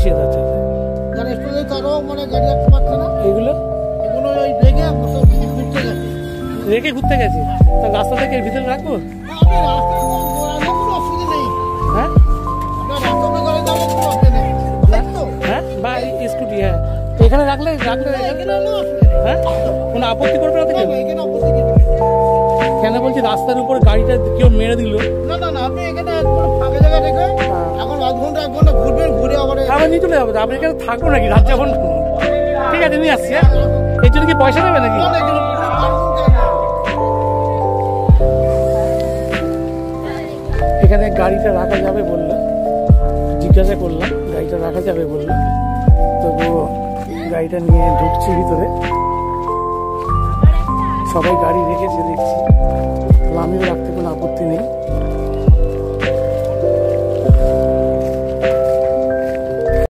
নিষেধ আছে। তারও মানে গাড়ি রাখতে পারছে না। এইগুলো ওই রেখে ঘুরতে গেছে। রেখে ঘুরতে গেছে, তা রাস্তা থেকে ভিতরে রাখবো? অসুবিধা নেই। হ্যাঁ হ্যাঁ, বা স্কুটি, হ্যাঁ এখানে রাখলে হ্যাঁ কোনো আপত্তি করবে না তো কেউ? কেন বলছি, রাস্তার উপর গাড়িটা কেউ মেরে দিল। না না না, আপনি এখানে ফাঁকা জায়গা রেখে এখন আধ ঘন্টা 1 ঘন্টা ঘুরবেন, ঘুরে আবার নিয়ে চলে যাবো। আপনি এখানে থাকবো নাকি রাত যাবো? ঠিক আছে, নিয়ে আসছি। হ্যাঁ, এর জন্য কি পয়সা দেবে নাকি? এখানে গাড়িটা রাখা যাবে বললো, জিজ্ঞাসা করলাম গাড়িটা রাখা যাবে বললো, তবুও গাড়িটা নিয়ে ঢুকছি ভিতরে। সবাই গাড়ি রেখেছে দেখছি, আমিও রাখতে কোনো আপত্তি নেই।